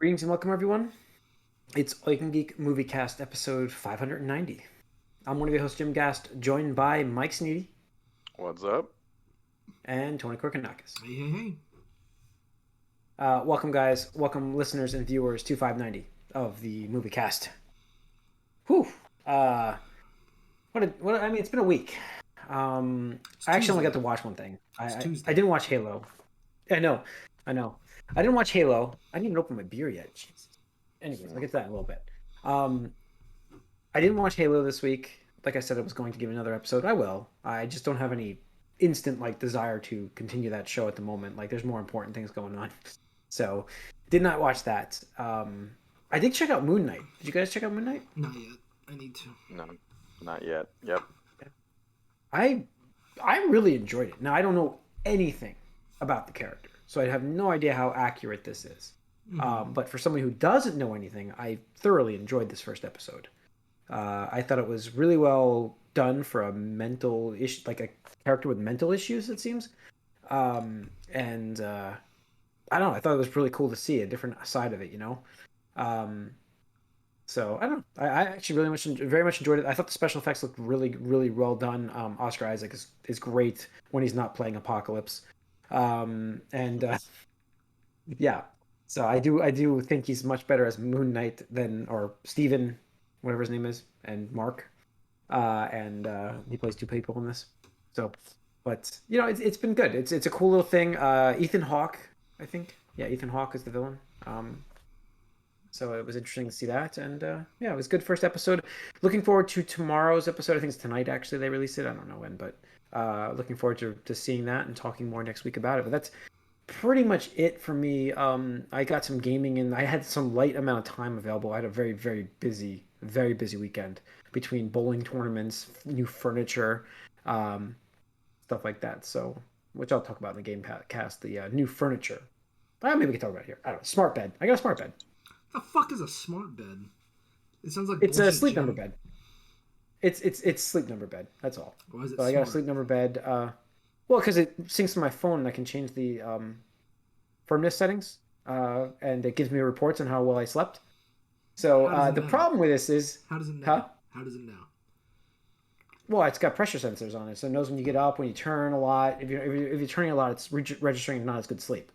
Greetings and welcome, everyone. It's All You Can Geek Moviecast episode 590. I'm one of your hosts, Jim Gast, joined by Mike Sneedy What's up? and Tony Korkanakis. Hey. Welcome, guys. Welcome, listeners and viewers to 590 of the Moviecast. Whew. I mean, it's been a week. I actually only got to watch one thing. I didn't watch Halo. I know. I didn't watch Halo. I didn't even open my beer yet. Jesus. Anyways, I'll get to that in a little bit. I didn't watch Halo this week. Like I said, I was going to give another episode. I will. I just don't have any instant desire to continue that show at the moment. There's more important things going on. So, did not watch that. I did check out Moon Knight. Did you guys check out Moon Knight? Not yet. I need to. No, not yet. Yep. I really enjoyed it. Now, I don't know anything about the character, so I have no idea how accurate this is. But for somebody who doesn't know anything, I thoroughly enjoyed this first episode. I thought it was really well done for a mental issue, like a character with mental issues, it seems. I don't know. I thought it was really cool to see a different side of it, you know? So I don't know. I actually very much enjoyed it. I thought the special effects looked really, really well done. Oscar Isaac is great when he's not playing Apocalypse. Yeah. So I do think he's much better as Moon Knight or Steven, whatever his name is, and Mark. He plays two people in this. So, but you know, it's been good. It's a cool little thing. Ethan Hawke, I think. Yeah, Ethan Hawke is the villain. So it was interesting to see that, and yeah, it was a good first episode. Looking forward to tomorrow's episode. I think it's tonight, actually, they release it. I don't know when, but looking forward to seeing that and talking more next week about it. But that's pretty much it for me. I got some gaming and I had some light amount of time available. I had a very, very busy weekend between bowling tournaments, new furniture, stuff like that. So, which I'll talk about in the game cast, the new furniture. Maybe we can talk about it here. I don't know. Smart bed. I got a smart bed. The fuck is a smart bed? It sounds like it's a sleep number bed. It's sleep number bed. That's all. Why is it so I got a sleep number bed. Well, because it syncs to my phone and I can change the firmness settings, and it gives me reports on how well I slept. So the problem with this is how does it know? Huh? How does it know? Well, it's got pressure sensors on it, so it knows when you get up, when you turn a lot. If you're turning a lot, it's registering not as good sleep.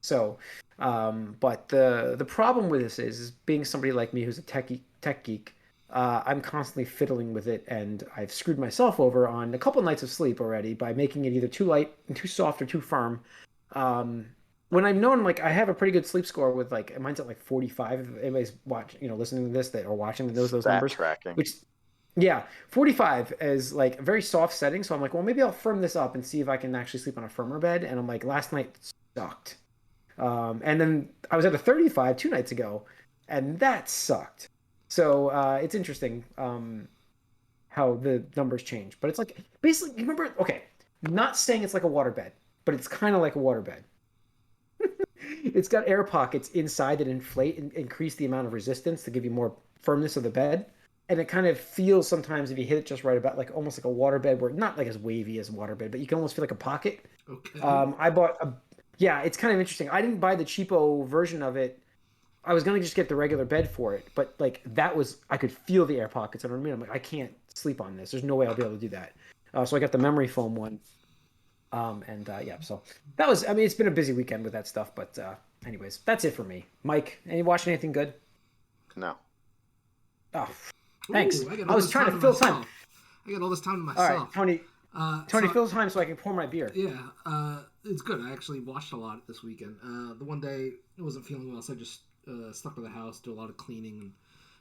So, but the problem with this is being somebody like me who's a tech geek. I'm constantly fiddling with it, and I've screwed myself over on a couple nights of sleep already by making it either too light and too soft or too firm. When I've known, I have a pretty good sleep score with mine's at 45. If anybody's listening to this that are watching those numbers, tracking. Which, yeah, 45 is a very soft setting. So I'm well, maybe I'll firm this up and see if I can actually sleep on a firmer bed. And I'm last night sucked. And then I was at a 35 2 nights ago, and that sucked. So it's interesting how the numbers change. But it's basically, you remember, okay, not saying it's like a water bed, but it's kind of like a water bed. It's got air pockets inside that inflate and increase the amount of resistance to give you more firmness of the bed. And it kind of feels sometimes, if you hit it just right, about almost like a water bed, where not as wavy as a water bed, but you can almost feel like a pocket. Okay. I bought yeah, it's kind of interesting. I didn't buy the cheapo version of it. I was gonna just get the regular bed for it, but that was, I could feel the air pockets. You know what I mean? I'm I can't sleep on this. There's no way I'll be able to do that. So I got the memory foam one. Yeah, so that was. I mean, it's been a busy weekend with that stuff, but anyways, that's it for me. Mike, any watching anything good? No. Oh, thanks. Ooh, I was trying to fill time. I got all this time to myself. All right, Tony. Tony, fill time so I can pour my beer. Yeah, it's good. I actually watched a lot this weekend. The one day I wasn't feeling well, so I just stuck to the house, do a lot of cleaning, and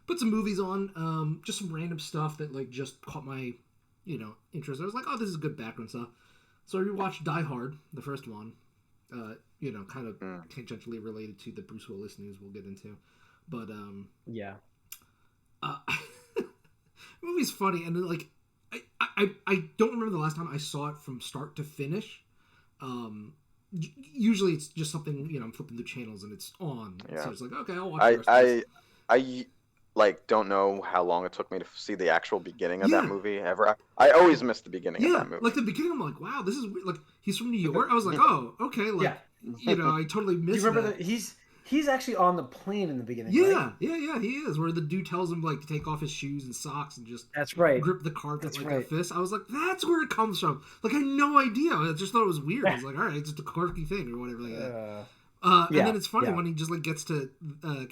put some movies on. Just some random stuff that just caught my, interest. I was oh, this is good background stuff. So I rewatched Die Hard, the first one. Kind of tangentially related to the Bruce Willis news we'll get into, but yeah, the movie's funny, and I don't remember the last time I saw it from start to finish. Usually it's just something, I'm flipping the channels and it's on. Yeah. So it's okay, I'll watch the rest of it. I don't know how long it took me to see the actual beginning of that movie ever. I always missed the beginning of that movie. The beginning, I'm wow, this is he's from New York. I was oh, okay, I totally missed. Do you remember that. He's He's actually on the plane in the beginning. Yeah, right? yeah, he is. Where the dude tells him like to take off his shoes and socks and just That's right. grip the carpet That's like right. a fist. I was like, that's where it comes from. Like, I had no idea. I just thought it was weird. I was like, all right, it's just a quirky thing or whatever like that. And then it's funny when he just like gets to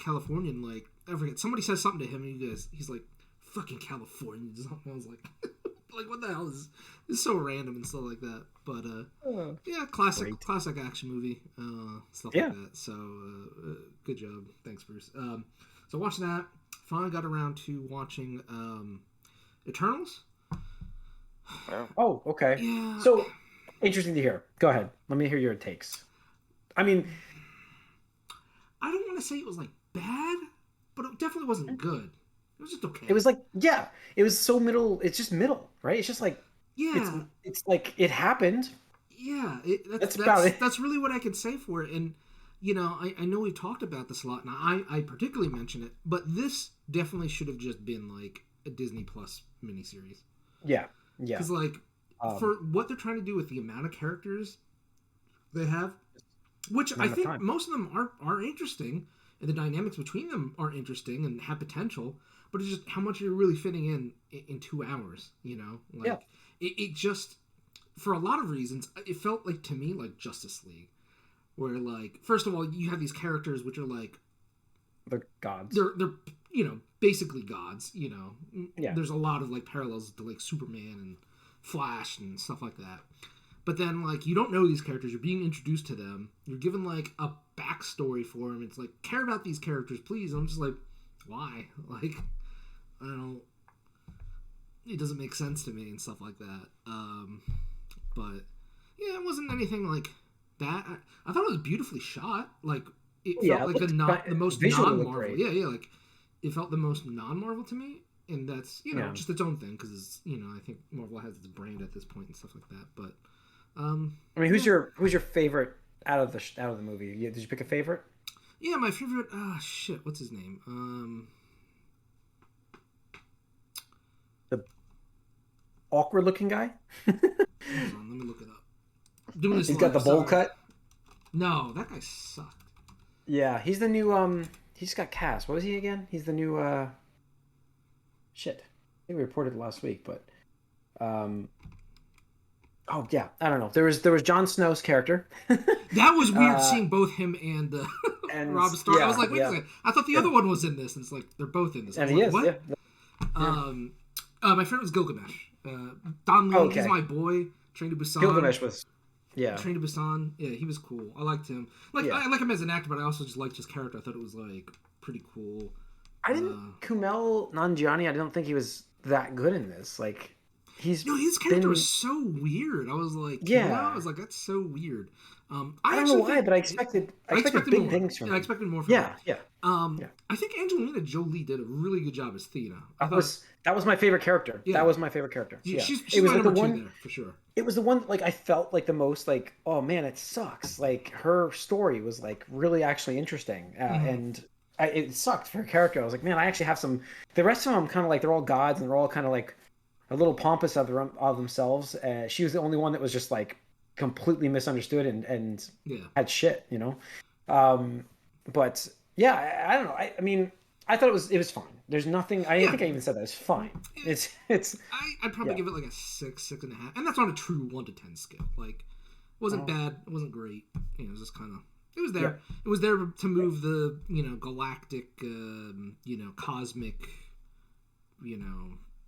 California and like I forget somebody says something to him and he's like, fucking California. I was like, like what the hell is this? So random and stuff like that. But yeah, classic action movie, stuff like that. So good job, thanks Bruce. So watching that, finally got around to watching Eternals. Oh, okay. Yeah. So interesting to hear. Go ahead. Let me hear your takes. I mean, I don't want to say it was like bad, but it definitely wasn't good. It was just okay. it was like, yeah, it was so middle. It's just middle, right? It's just like, yeah, it's like it happened. yeah. That's about it. That's really what I can say for it. And you know, I know we've talked about this a lot, and I particularly mention it, but this definitely should have just been like a Disney Plus miniseries. Yeah. Because like for what they're trying to do with the amount of characters they have, which I think most of them are interesting, and the dynamics between them are interesting and have potential, but it's just how much you're really fitting in 2 hours, you know? Like it just, for a lot of reasons, it felt like to me like Justice League, where like first of all you have these characters which are like the gods. They're you know basically gods, you know. Yeah. There's a lot of like parallels to like Superman and Flash and stuff like that. But then, like, you don't know these characters. You're being introduced to them. You're given, like, a backstory for them. It's like, care about these characters, please. And I'm just like, why? Like, I don't... It doesn't make sense to me and stuff like that. But, yeah, it wasn't anything like that. I thought it was beautifully shot. Like, it felt like the most non-Marvel. Yeah, like, it felt the most non-Marvel to me. And that's, you know, just its own thing. Because, you know, I think Marvel has its brand at this point and stuff like that. But... I mean, who's your favorite out of the movie? Did you pick a favorite? Yeah, my favorite. Shit, what's his name? The awkward-looking guy. Hold on, let me look it up. Doing this. He's got the bowl cut. No, that guy sucked. Yeah, he's the new. He's got cast. What was he again? He's the new. Shit, I think we reported it last week, but. Oh yeah, I don't know. There was Jon Snow's character. That was weird seeing both him and Rob Stark. I was like, wait a second. I thought the other one was in this. And it's like they're both in this. And he is. What? Yeah. My favorite was Gilgamesh. Don Lee, he's my boy. Train to Busan. Gilgamesh was. Yeah. Train to Busan. Yeah, he was cool. I liked him. I like him as an actor, but I also just liked his character. I thought it was like pretty cool. I didn't. Kumail Nanjiani. I don't think he was that good in this. Like. His character was so weird. I was like, I was like, that's so weird. I don't know why, but I expected big more. things from him. I expected more from him. Yeah. I think Angelina Jolie did a really good job as Thena. That was my favorite character. Yeah. That was my favorite character. Yeah. She's my number two there, for sure. It was the one, like, I felt like the most, like, oh man, it sucks. Like, her story was, like, really actually interesting. And it sucked for her character. I was like, man, I actually have some... The rest of them kind of like, they're all gods, and they're all kind of like, a little pompous of themselves. She was the only one that was just like completely misunderstood and had shit, you know. But yeah, I don't know. I mean, I thought it was fine. There's nothing. I think I even said that it's fine. It's. I'd probably give it like a 6.5, and that's on a true 1 to 10 scale. Like, it wasn't bad. It wasn't great. You know, it was just kind of. It was there. Yeah. It was there to move the galactic, cosmic,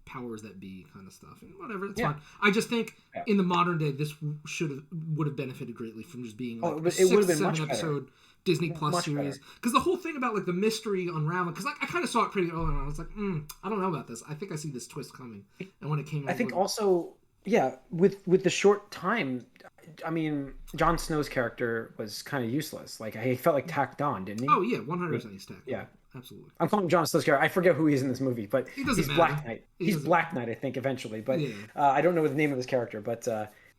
powers that be kind of stuff, and whatever, it's fine. I just think in the modern day this would have benefited greatly from just being like a 6-7 episode Disney Plus series, because the whole thing about like the mystery unraveling, because I kind of saw it pretty early on. I was like, I don't know about this. I think I see this twist coming, and when it came, I think also with the short time, I mean, Jon Snow's character was kind of useless. Like, he felt like tacked on, didn't he? Oh yeah, 100% he's tacked on. Yeah. Absolutely. I'm calling him Jon Snow's character. I forget who he is in this movie, but he's Black Knight. He's Black Knight, I think, eventually. But I don't know the name of his character. But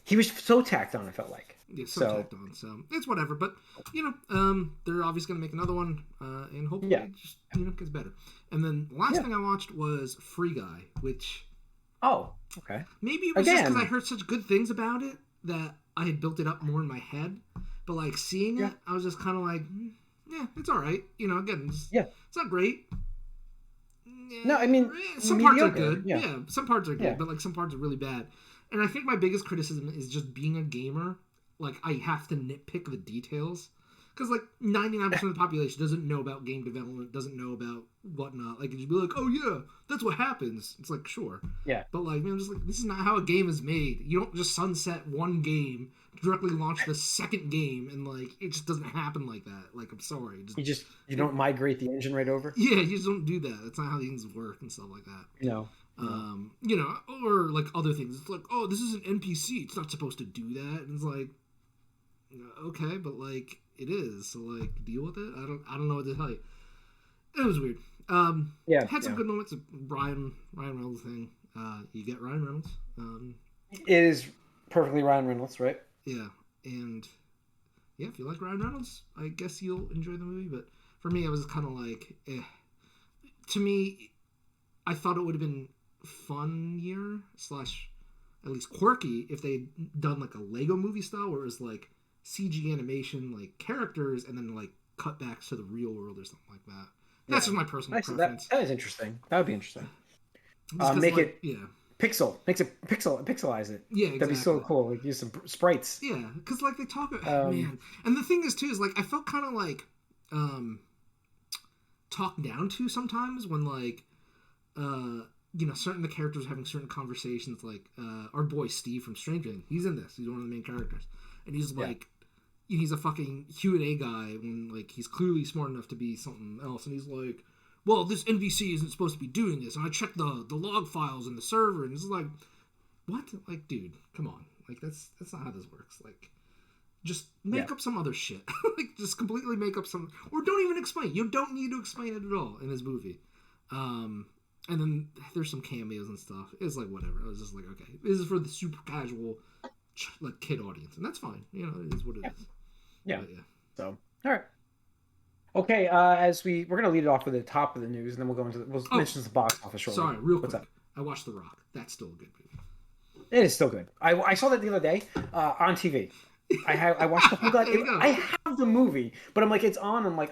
he was so tacked on, it felt like. Yeah, so tacked on. So it's whatever. But, they're obviously going to make another one. And hopefully it just, gets better. And then the last thing I watched was Free Guy, which... Oh, okay. Maybe it was just because I heard such good things about it that I had built it up more in my head. But, like, seeing it, I was just kind of like... yeah, it's all right. You know, again, it's not great. No, I mean, some mediocre. parts are good. Yeah, some parts are good, Yeah. but like some parts are really bad. And I think my biggest criticism is just being a gamer. Like, I have to nitpick the details. Because, like, 99% of the population doesn't know about game development, doesn't know about whatnot. Like, you'd be like, oh, yeah, that's what happens. It's like, sure. Yeah. But, like, man, I'm just like, this is not how a game is made. You don't just sunset one game, directly launch the second game, and, like, it just doesn't happen like that. Like, I'm sorry. You don't migrate the engine right over? Yeah, you just don't do that. That's not how things work and stuff like that. No. You know, or, like, other things. It's like, oh, this is an NPC. It's not supposed to do that. And it's like, okay, but, like, it is. So, like, deal with it. I don't know what to tell you. It was weird. Had some good moments. Ryan Reynolds thing. You get Ryan Reynolds. It is perfectly Ryan Reynolds, right? Yeah, and yeah, if you like Ryan Reynolds, I guess you'll enjoy the movie. But for me, I was kind of like, eh. To me, I thought it would have been funnier / at least quirky if they'd done like a Lego movie style where it was like CG animation, like characters, and then like cutbacks to the real world or something like that. That's just my personal preference. That is interesting. That would be interesting. Make it pixelize it. Yeah, exactly. That'd be so cool. Like use some sprites. Yeah, because like they talk about man, and the thing is too is like I felt kind of like talked down to sometimes when like you know certain the characters having certain conversations. Like our boy Steve from Stranger Things, he's in this. He's one of the main characters, and he's like. He's a fucking Q&A guy when like he's clearly smart enough to be something else, and he's like, well, this NPC isn't supposed to be doing this, and I checked the log files in the server, and it's like, what? Like, dude, come on. Like, that's not how this works. Like, just make up some other shit. Like, just completely make up some, or don't even explain. You don't need to explain it at all in this movie. And then there's some cameos and stuff. It's like, whatever. I was just like, okay, this is for the super casual, like, kid audience, and that's fine. You know, it is what it is. Yeah. So, all right. Okay, we're gonna lead it off with the top of the news, and then we'll go into we'll mention the box office shortly. Sorry, real quick. I watched The Rock. That's still a good movie. It is still good. I saw that the other day on TV. I watched the whole goddamn. I have the movie, but I'm like, it's on. I'm like,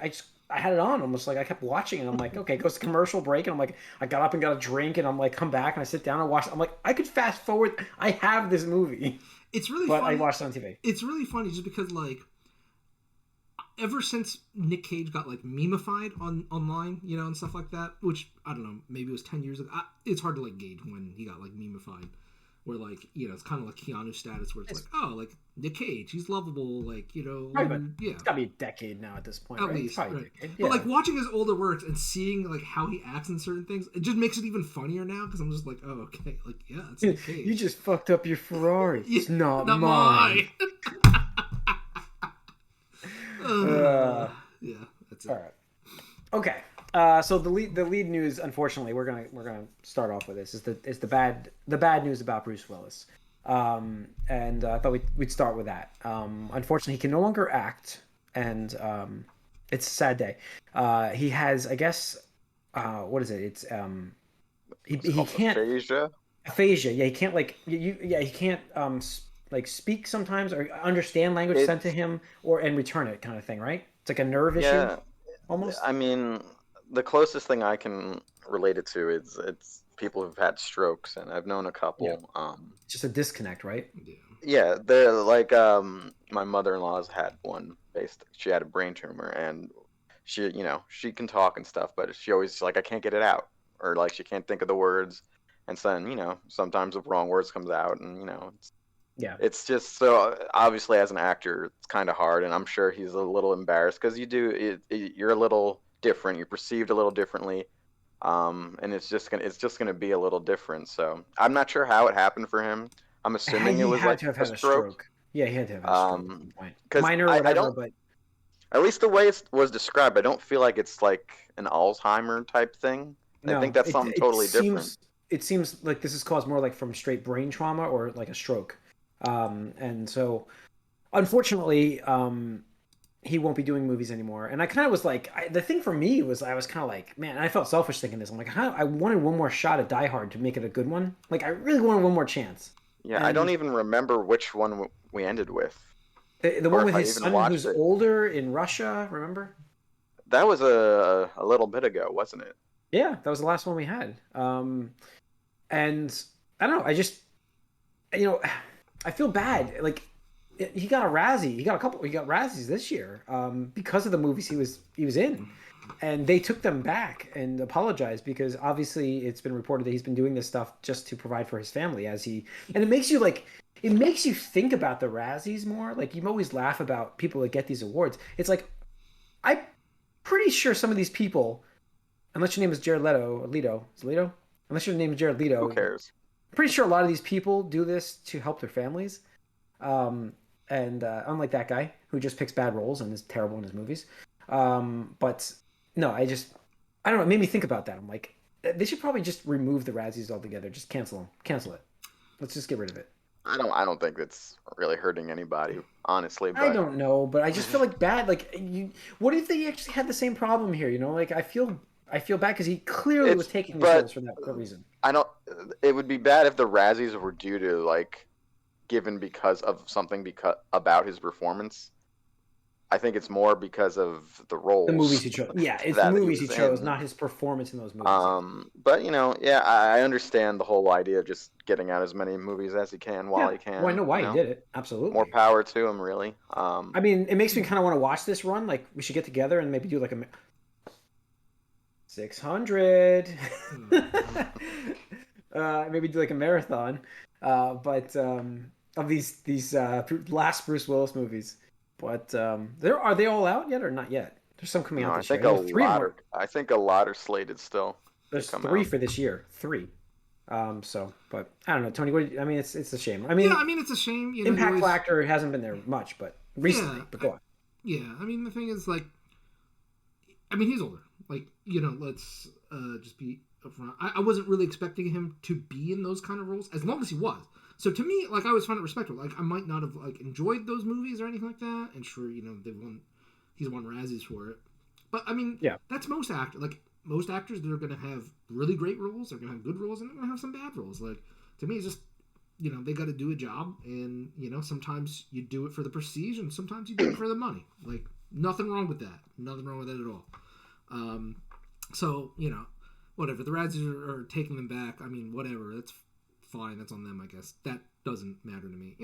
I had it on almost like I kept watching, and I'm like, okay, it goes to commercial break, and I'm like, I got up and got a drink, and I'm like, come back, and I sit down and watch. I'm like, I could fast forward. I have this movie. It's really but funny. I watched it on TV. It's really funny just because like. Ever since Nick Cage got like memeified online, you know, and stuff like that, which I don't know, maybe it was 10 years ago. It's hard to like gauge when he got like memeified, where like you know it's kind of like Keanu status, where it's like oh like Nick Cage, he's lovable, like you know, yeah. It's gotta be a decade now at this point, at right? least, right? Yeah. But like watching his older works and seeing like how he acts in certain things, it just makes it even funnier now because I'm just like oh okay, like yeah, it's Nick Cage. You just fucked up your Ferrari. It's not mine. mine. Yeah, that's it. All right. Okay. So the lead news, unfortunately, we're gonna start off with this is the bad news about Bruce Willis. And I thought we'd start with that. Unfortunately, he can no longer act, and it's a sad day. He has, I guess, what is it? It's he can't aphasia. Yeah, he can't like he can't like speak sometimes or understand language sent to him and return it kind of thing, right? It's like a nerve issue almost. I mean, the closest thing I can relate it to is it's people who've had strokes, and I've known a couple. Yeah. Just a disconnect, right? Yeah, they're like my mother-in-law's had one she had a brain tumor, and she can talk and stuff, but she always like I can't get it out, or like she can't think of the words, and then sometimes the wrong words comes out, and it's just so obviously as an actor it's kind of hard, and I'm sure he's a little embarrassed because you're a little different, you're perceived a little differently, and it's just gonna be a little different. So I'm not sure how it happened for him. I'm assuming it was like a stroke. Yeah, he had to have had a stroke at some point. Minor or whatever, but at least the way it was described, I don't feel like it's like an Alzheimer type thing. I think that's something totally different. It seems like this is caused more like from straight brain trauma or like a stroke. And so, unfortunately, he won't be doing movies anymore. And I kind of was like, the thing for me was I was kind of like, man, I felt selfish thinking this. I'm like, I wanted one more shot at Die Hard to make it a good one. Like, I really wanted one more chance. Yeah, and I don't even remember which one we ended with. The one with his son who's older in Russia, remember? That was a little bit ago, wasn't it? Yeah, that was the last one we had. And I don't know. I just, I feel bad. Like he got a Razzie. He got Razzies this year because of the movies he was in, and they took them back and apologized because obviously it's been reported that he's been doing this stuff just to provide for his family and it makes you think about the Razzies more. Like you always laugh about people that get these awards. It's like I'm pretty sure some of these people, unless your name is Jared Leto, is it Leto? Unless your name is Jared Leto, Who cares? I'm pretty sure a lot of these people do this to help their families. And unlike that guy who just picks bad roles and is terrible in his movies. But no, I don't know. It made me think about that. I'm like, they should probably just remove the Razzies altogether. Just cancel them. Cancel it. Let's just get rid of it. I don't think it's really hurting anybody, honestly. But I don't know, but I just feel like bad. Like what if they actually had the same problem here? Like I feel bad because he clearly was taking these roles for that reason. I don't. It would be bad if the Razzies were due to like given because of something about his performance. I think it's more because of the roles. The movies he chose. Yeah, it's the movies he chose, not his performance in those movies. But I understand the whole idea of just getting out as many movies as he can while he can. Well, I know why he did it. Absolutely. More power to him, really. I mean, it makes me kind of want to watch this run. Like, we should get together and maybe do like a 600. Maybe do like a marathon. But of these last Bruce Willis movies. But are they all out yet or not yet? There's some coming out this year. I think a lot are slated still. There's 3 for this year. 3. But I don't know, Tony. It's a shame. I mean, it's a shame. Impact factor hasn't been there much, but recently. But go on. Yeah, the thing is, like, he's older. Like, let's just be upfront. I wasn't really expecting him to be in those kind of roles as long as he was. So to me, like, I always found it respectable. Like, I might not have like enjoyed those movies or anything like that. And sure, he's won Razzies for it. But that's most actors. Like, most actors, they're gonna have really great roles. They're gonna have good roles, and they're gonna have some bad roles. Like, to me, it's just they got to do a job, and sometimes you do it for the prestige, and sometimes you do it for the money. Like, nothing wrong with that. Nothing wrong with that at all. So whatever. The Razzies are taking them back. Whatever. That's fine, that's on them, I guess. That doesn't matter to me.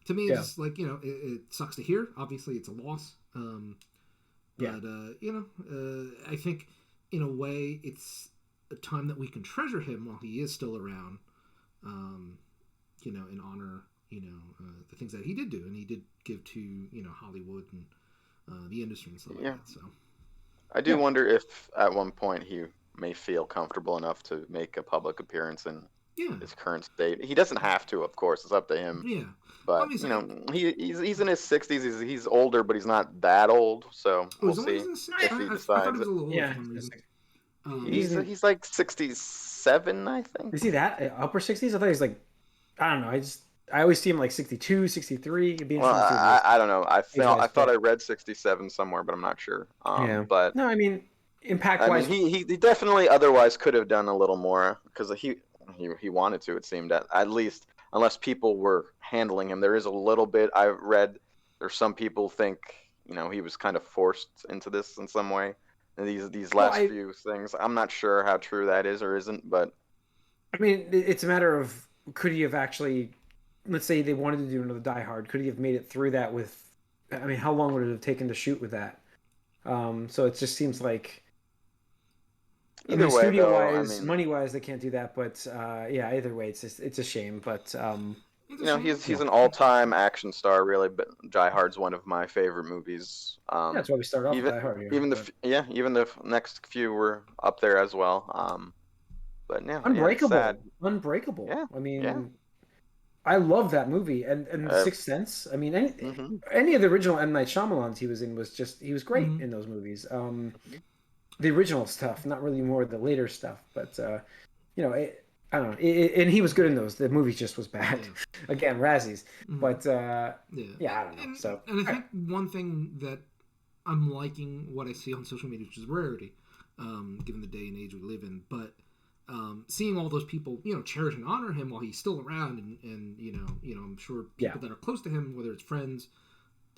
To me, it's just like, it sucks to hear. Obviously, it's a loss. But I think in a way, it's a time that we can treasure him while he is still around. In honor, the things that he did do, and he did give to Hollywood and the industry and stuff like that. So I do wonder if at one point he may feel comfortable enough to make a public appearance in his current state. He doesn't have to, of course. It's up to him. Yeah. But he's in his 60s. He's older, but he's not that old. So we'll see if he decides. He's like 67, I think. Is he that upper 60s? I thought he's like, I don't know. I always see him like 62, 63. It'd be interesting. I don't know. I thought I read 67 somewhere, but I'm not sure. But no, impact wise, he definitely otherwise could have done a little more because he wanted to. It seemed at least, unless people were handling him. There is a little bit I read. There's some people think he was kind of forced into this in some way. And these last few things, I'm not sure how true that is or isn't, but it's a matter of could he have actually. Let's say they wanted to do another Die Hard. Could he have made it through that with? How long would it have taken to shoot with that? So it just seems like. Either way, studio-wise, money-wise, they can't do that. But either way, it's a shame. But he's an all-time action star, really. But Die Hard's one of my favorite movies. That's why we started off with Die Hard. Even the next few were up there as well. But yeah, Unbreakable. Yeah. I love that movie and Sixth Sense. Any of the original M. Night Shyamalans he was in he was great in those movies. The original stuff, not really more of the later stuff, but I don't know. And he was good in those. The movie just was bad. Again, Razzies, but I don't know. And I think one thing that I'm liking what I see on social media, which is rarity, given the day and age we live in, but. Seeing all those people, cherish and honor him while he's still around, and I'm sure people that are close to him, whether it's friends,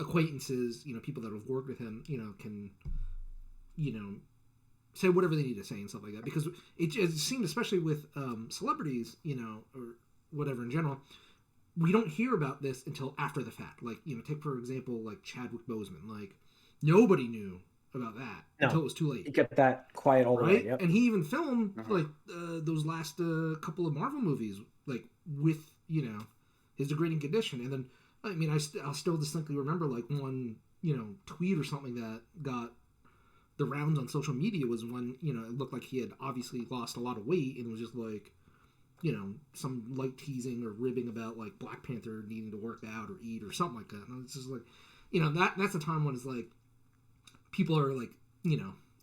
acquaintances, people that have worked with him, can say whatever they need to say and stuff like that. Because it seemed, especially with celebrities, or whatever in general, we don't hear about this until after the fact. Like, take for example, like Chadwick Boseman. Like, nobody knew about that until it was too late. He kept that quiet all the way. Yep. And he even filmed like those last couple of Marvel movies, like with his degrading condition. And then, I mean, I'll still distinctly remember like one tweet or something that got the rounds on social media was when it looked like he had obviously lost a lot of weight and was just like some light teasing or ribbing about like Black Panther needing to work out or eat or something like that. And it's just like that's the time when it's like people are like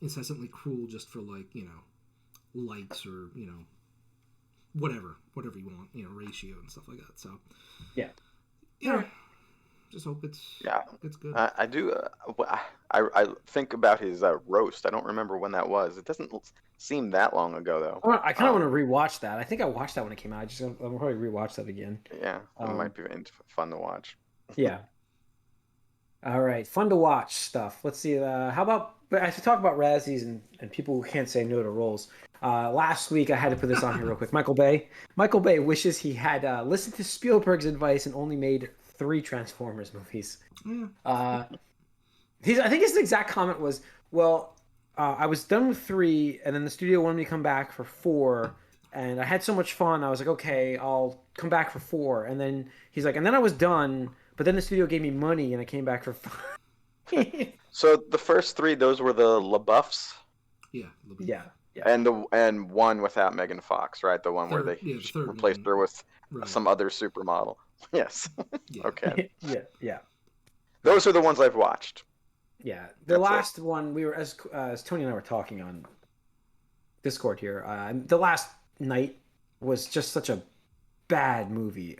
incessantly cruel just for like likes or whatever you want, ratio and stuff like that. So yeah. Just hope it's good. I do. I think about his roast. I don't remember when that was. It doesn't seem that long ago, though. I kind of want to rewatch that. I think I watched that when it came out. I'll probably rewatch that again. Yeah, it might be fun to watch. Yeah. All right, fun to watch stuff. Let's see. How about as we talk about Razzies and people who can't say no to roles? Last week I had to put this on here real quick. Michael Bay wishes he had listened to Spielberg's advice and only made 3 Transformers movies. I think his exact comment was, well, I was done with 3 and then the studio wanted me to come back for 4 and I had so much fun I was like, okay, I'll come back for 4. And then he's like, and then I was done, but then the studio gave me money and I came back for 5. So the first 3, those were the LaBeoufs? Yeah. And one without Megan Fox, right? The one where they replaced her with some other supermodel. Yes. Okay. Yeah. Those are the ones I've watched. Yeah. The last one, we were, as Tony and I were talking on Discord here, the last night was just such a bad movie.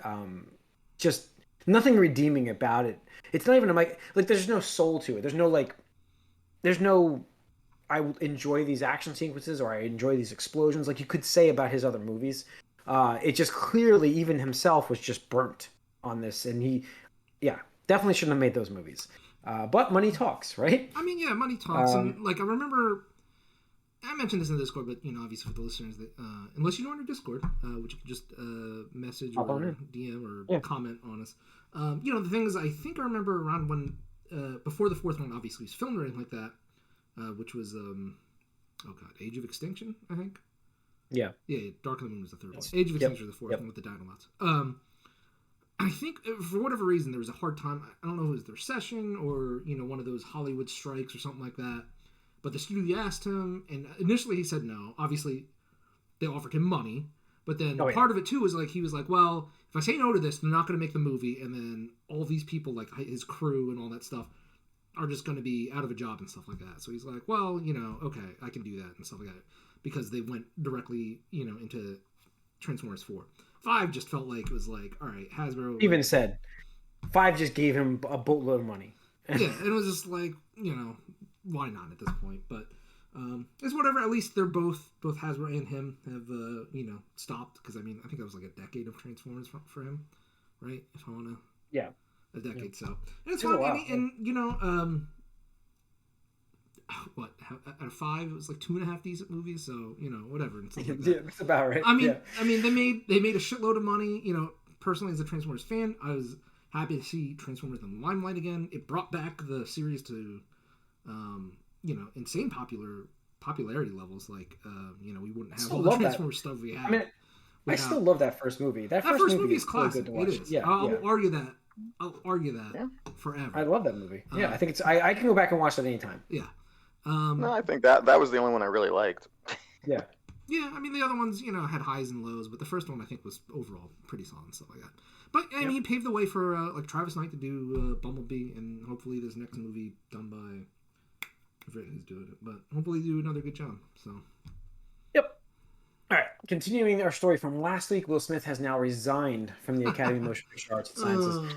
Just nothing redeeming about it. It's not even like there's no soul to it. There's no I enjoy these action sequences or I enjoy these explosions like you could say about his other movies. It just clearly, even himself was just burnt on this, and he definitely shouldn't have made those movies. But money talks, right? I mean, money talks. And like I remember, I mentioned this in the Discord, but obviously for the listeners, that unless you know our Discord, which you can just message or DM or comment on us. The thing is, I think I remember around when before the 4th one obviously was filmed or anything like that, which was Age of Extinction, I think. Yeah, Dark of the Moon was the 3rd one. Age of Extinction was the 4th one with the Dinobots. I think for whatever reason there was a hard time. I don't know if it was their session or one of those Hollywood strikes or something like that. But the studio asked him, and initially he said no. Obviously, they offered him money, but then part of it too was like he was like, well, if I say no to this, they're not going to make the movie, and then all these people like his crew and all that stuff are just going to be out of a job and stuff like that. So he's like, well, okay, I can do that and stuff like that. Because they went directly, into Transformers 4. 5 just felt like it was like, all right, Hasbro. Even said 5 just gave him a boatload of money. Yeah, and it was just like, why not at this point? But it's whatever. At least they're both Hasbro and him have stopped, because I mean I think that was like a decade of Transformers for him, right? If I want to, a decade. So and it's fine. And what out of 5 it was like 2.5 decent movies, so whatever. And stuff like that. Yeah, that's about right. I mean they made a shitload of money. Personally as a Transformers fan, I was happy to see Transformers in the limelight again. It brought back the series to insane popularity levels. Like we wouldn't have all the Transformers stuff we have. I mean, I still love that first movie. That first movie is classic. It is. Yeah, I'll argue that forever. I love that movie. Yeah, I think it's. I can go back and watch that anytime. Yeah. No, I think that was the only one I really liked. Yeah. Yeah, I mean the other ones, had highs and lows, but the first one I think was overall pretty solid and stuff like that. But I mean, he paved the way for like Travis Knight to do Bumblebee, and hopefully this next movie done by I forget who's doing it, but hopefully do another good job. So. Yep. All right. Continuing our story from last week, Will Smith has now resigned from the Academy of Motion Picture Arts and Sciences.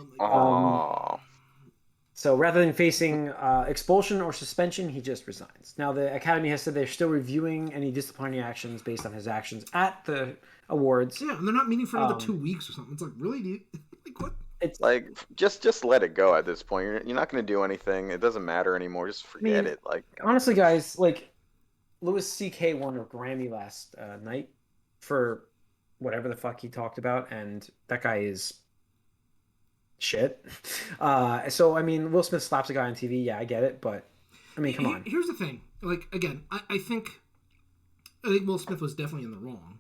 So rather than facing expulsion or suspension, he just resigns. Now, the Academy has said they're still reviewing any disciplinary actions based on his actions at the awards. Yeah, and they're not meeting for another 2 weeks or something. It's like, really? Like, what? it's. Like, just let it go at this point. You're not going to do anything. It doesn't matter anymore. Just I forget mean, it. Like, honestly, guys, like Louis C.K. won a Grammy last night for whatever the fuck he talked about, and that guy is shit. So I mean, Will Smith slaps a guy on TV. Yeah, I get it, but I mean, come on. Here's the thing. Like again, I think Will Smith was definitely in the wrong.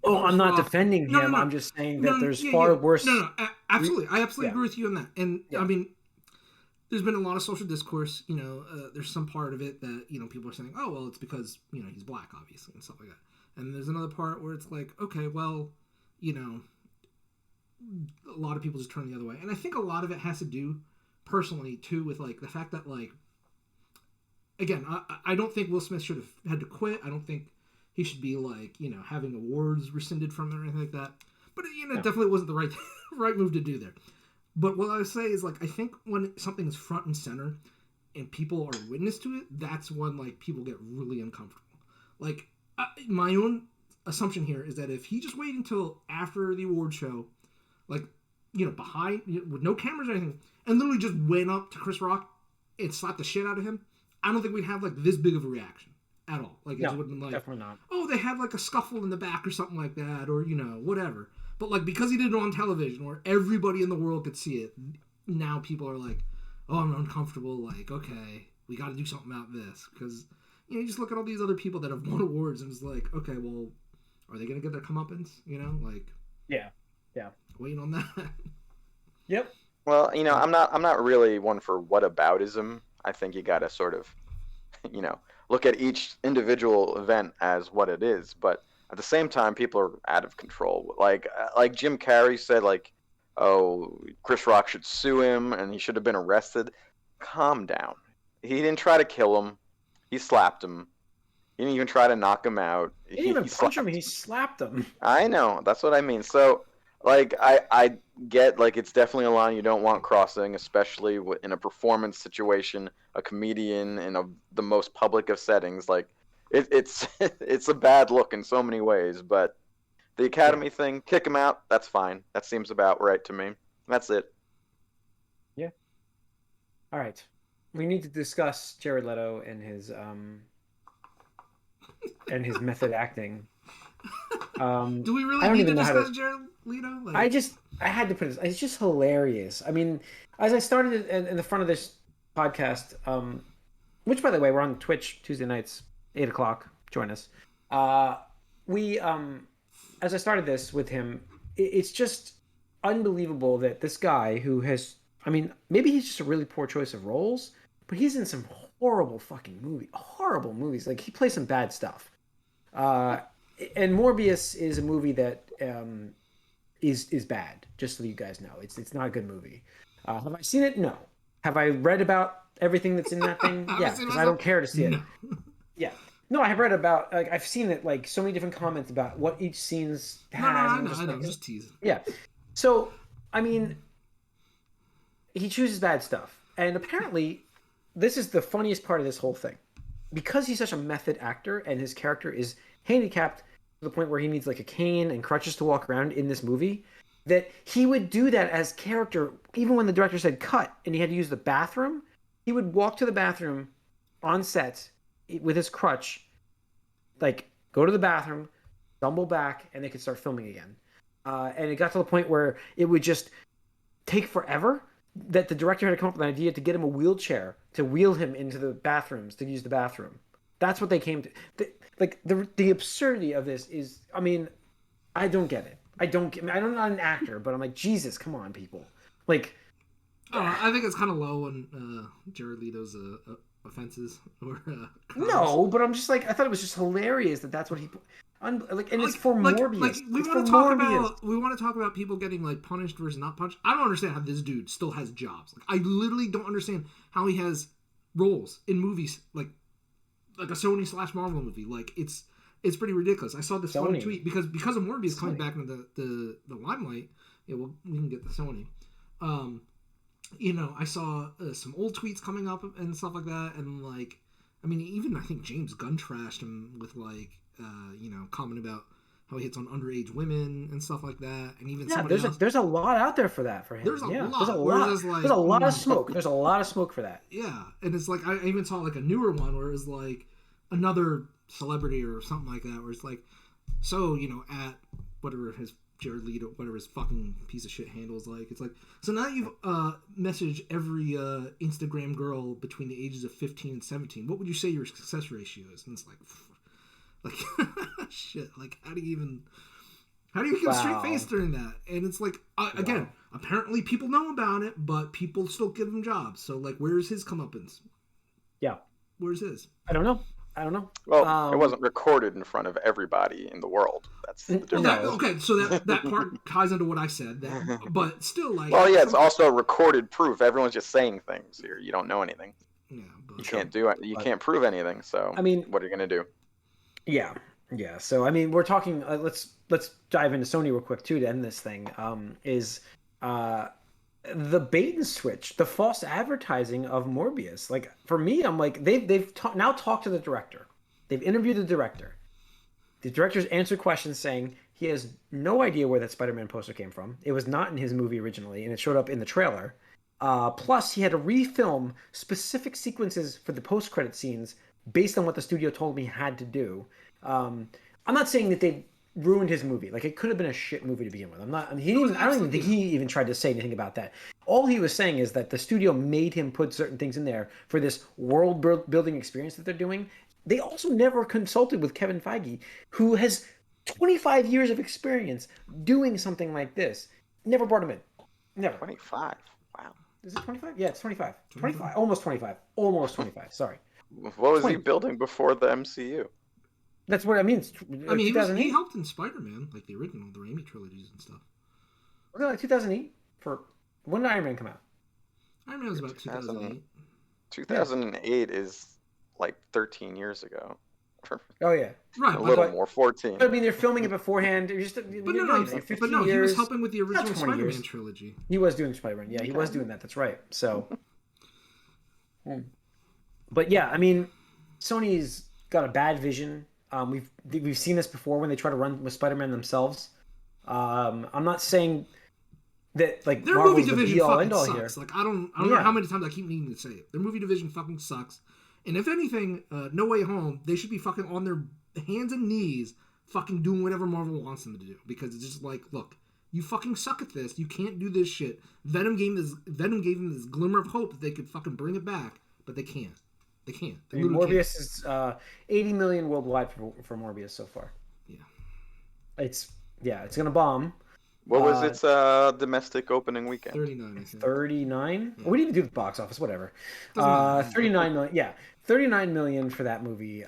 Oh, I'm not Rock, defending him. no. I'm just saying that there's Yeah, far yeah. worse. No, absolutely. I absolutely Yeah. agree with you on that. And Yeah. I mean, there's been a lot of social discourse. You know, there's some part of it that people are saying, oh well, it's because he's black, obviously, and stuff like that. And there's another part where it's like, okay, well, a lot of people just turn the other way. And I think a lot of it has to do, personally, too, with like the fact that like, again, I don't think Will Smith should have had to quit. I don't think he should be like having awards rescinded from him or anything like that. But it definitely wasn't the right move to do there. But what I would say is like I think when something is front and center and people are witness to it, that's when like people get really uncomfortable. Like my own assumption here is that if he just waited until after the award show, like behind with no cameras or anything, and literally just went up to Chris Rock and slapped the shit out of him, I don't think we'd have like this big of a reaction at all. Like it No, wouldn't like definitely not. Oh, they had like a scuffle in the back or something like that, or whatever. But like because he did it on television where everybody in the world could see it, now people are like, oh, I'm uncomfortable. Like, okay, we got to do something about this because you just look at all these other people that have won awards and it's like, okay, well, are they gonna get their comeuppance? Like, yeah, waiting on that. Yep. well, I'm not really one for whataboutism. I think you got to sort of, look at each individual event as what it is. But at the same time, people are out of control. Like Jim Carrey said, like, oh, Chris Rock should sue him and he should have been arrested. Calm down. He didn't try to kill him. He slapped him. He didn't even try to knock him out. He didn't even punch slapped him. He slapped him. I know. That's what I mean. So, like, I get, like, it's definitely a line you don't want crossing, especially in a performance situation, a comedian in the most public of settings. Like, it's it's a bad look in so many ways. But the Academy thing, kick him out. That's fine. That seems about right to me. That's it. Yeah. All right. We need to discuss Jared Leto and his method acting. Do we really I don't need to even know how discuss to. Jared Leto? Like, I had to put this. It's just hilarious. I mean, as I started in the front of this podcast, which by the way, we're on Twitch Tuesday nights, 8:00. Join us. We as I started this with him, it's just unbelievable that this guy who has, I mean, maybe he's just a really poor choice of roles, but he's in some horrible movies. Like he plays some bad stuff. And Morbius is a movie that is bad. Just so you guys know, it's not a good movie. Have I seen it? No. Have I read about everything that's in that thing? Yeah, because I don't care to see it. Yeah. No, I have read about, like, I've seen it, like, so many different comments about what each scenes has. I know, like, I'm just teasing. Yeah. So, I mean, he chooses bad stuff. And apparently, this is the funniest part of this whole thing. Because he's such a method actor and his character is handicapped to the point where he needs, like, a cane and crutches to walk around in this movie, that he would do that as character, even when the director said cut and he had to use the bathroom, he would walk to the bathroom on set with his crutch, like go to the bathroom, stumble back, and they could start filming again. And it got to the point where it would just take forever that the director had to come up with an idea to get him a wheelchair to wheel him into the bathrooms to use the bathroom. That's what they came to. The absurdity of this is, I mean, I don't get it. I'm not an actor, but I'm like, Jesus, come on, people. Like, I think it's kind of low on Jared Leto's offenses or no, but I'm just like, I thought it was just hilarious that's what he like, and it's for Morbius. Like we want to talk about people getting like punished versus not punished. I don't understand how this dude still has jobs. Like I literally don't understand how he has roles in movies like a Sony / Marvel movie. Like it's pretty ridiculous. I saw this funny tweet because of Morbius coming back into the limelight. Yeah, well, we can get the Sony. I saw some old tweets coming up and stuff like that, and like, I mean, even I think James Gunn trashed him with like, comment about how he hits on underage women and stuff like that, and even Yeah, somebody else. there's a lot out there for that for him. There's a yeah, lot. There's a lot. Whereas, like, there's a lot of smoke. There's a lot of smoke for that. Yeah, and it's like I even saw like a newer one where it was like another celebrity or something like that, where it's like, so at whatever his Jared Leto, whatever his fucking piece of shit handle is like, it's like, so now you've messaged every Instagram girl between the ages of 15 and 17. What would you say your success ratio is? And it's like shit. Like, how do you get a straight face during that? And it's like, again, apparently people know about it, but people still give him jobs. So, like, where's his comeuppance? Yeah. Where's his? I don't know. Well, it wasn't recorded in front of everybody in the world. That's the difference. Okay, so that part ties into what I said. But still, like... Well, yeah, it's also recorded proof. Everyone's just saying things here. You don't know anything. Yeah, but... You can't do it. You can't prove anything, so I mean... what are you going to do? Yeah. So, I mean, we're talking... let's dive into Sony real quick, too, to end this thing. The bait and switch, the false advertising of Morbius. Like, for me, I'm like, they've now talked to the director. They've interviewed the director. The director's answered questions saying he has no idea where that Spider-Man poster came from. It was not in his movie originally, and it showed up in the trailer. Plus, he had to refilm specific sequences for the post-credit scenes based on what the studio told me he had to do. I'm not saying that they ruined his movie. Like, it could have been a shit movie to begin with. I don't even think he even tried to say anything about that. All he was saying is that the studio made him put certain things in there for this world building experience that they're doing. They also never consulted with Kevin Feige, who has 25 years of experience doing something like this. Never brought him in. Never. 25. Wow. Is it 25? Yeah, it's 25. 25. Almost 25. Almost 25. Sorry. What was 20. He building before the MCU? That's what I mean. He helped in Spider-Man, like the original, the Raimi trilogies and stuff. Was it like 2008? When did Iron Man come out? Iron Man was about 2008. 2008 is like 13 years ago. Oh yeah, right. A little more, 14. I mean, they're filming it beforehand. He was helping with the original Spider-Man trilogy. He was doing Spider-Man. Yeah, he was doing that. That's right. So, but yeah, I mean, Sony's got a bad vision. We've seen this before when they try to run with Spider-Man themselves. I'm not saying that like their Marvel's movie division fucking sucks. Here. Like I don't know how many times I keep needing to say it. Their movie division fucking sucks. And if anything, No Way Home, they should be fucking on their hands and knees, fucking doing whatever Marvel wants them to do. Because it's just like, look, you fucking suck at this. You can't do this shit. Venom gave them this glimmer of hope that they could fucking bring it back, but they can't. They can't. They Morbius is 80 million worldwide for Morbius so far. Yeah. It's gonna bomb. What was its domestic opening weekend? 39. 39. Yeah. We didn't do the box office. Whatever. 39 million. Yeah, 39 million for that movie.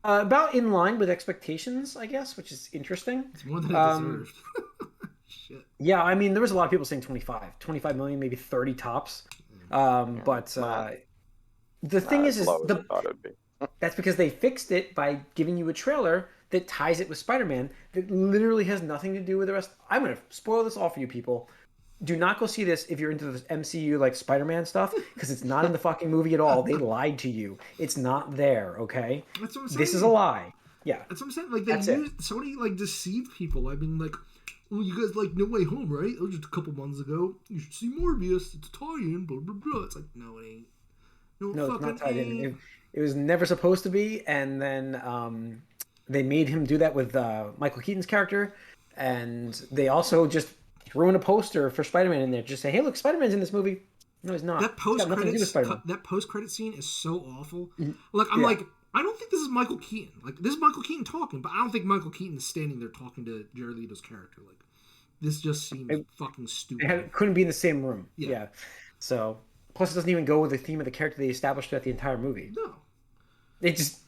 About in line with expectations, I guess, which is interesting. It's more than it deserved. Shit. Yeah, I mean, there was a lot of people saying 25 million, maybe 30 tops. The thing is that's because they fixed it by giving you a trailer that ties it with Spider-Man that literally has nothing to do with the rest. I'm going to spoil this all for you people. Do not go see this if you're into the MCU like Spider-Man stuff, because it's not in the fucking movie at all. They lied to you. It's not there, okay? That's what I'm saying. This is a lie. Yeah. That's what I'm saying. Like, Sony, like, deceived people. I mean, like, well, you guys like No Way Home, right? It was just a couple months ago. You should see Morbius. It's a tie-in, blah, blah, blah. It's like, no, it ain't. No, it's not tied in. It was never supposed to be, and then they made him do that with Michael Keaton's character, and they also just threw in a poster for Spider-Man in there, just say, "Hey, look, Spider-Man's in this movie." No, he's not. That post-credit scene is so awful. Like, I'm like, I don't think this is Michael Keaton. Like, this is Michael Keaton talking, but I don't think Michael Keaton is standing there talking to Jared Leto's character. Like, this just seems fucking stupid. Couldn't be in the same room. Yeah. So. Plus, it doesn't even go with the theme of the character they established throughout the entire movie. No. That's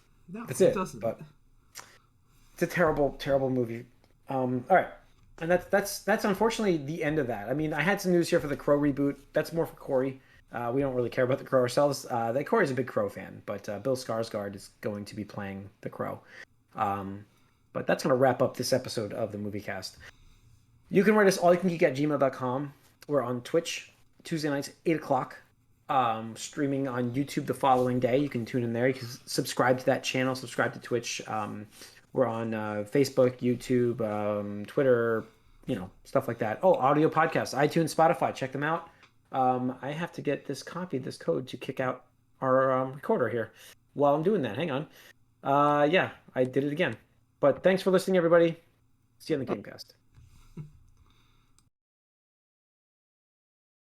it. Doesn't. But it's a terrible, terrible movie. All right. And that's unfortunately the end of that. I mean, I had some news here for the Crow reboot. That's more for Corey. We don't really care about the Crow ourselves. Corey's a big Crow fan, but Bill Skarsgård is going to be playing the Crow. But that's going to wrap up this episode of the Moviecast. You can write us allyoucangeek@gmail.com. We're on Twitch, Tuesday nights, 8 o'clock. Streaming on YouTube the following day. You can tune in there. You can subscribe to that channel, subscribe to Twitch. We're on Facebook, YouTube, Twitter, stuff like that. Oh, audio podcasts, iTunes, Spotify. Check them out. I have to get this code to kick out our recorder here. While I'm doing that, hang on. Yeah, I did it again. But thanks for listening, everybody. See you on the Gamecast.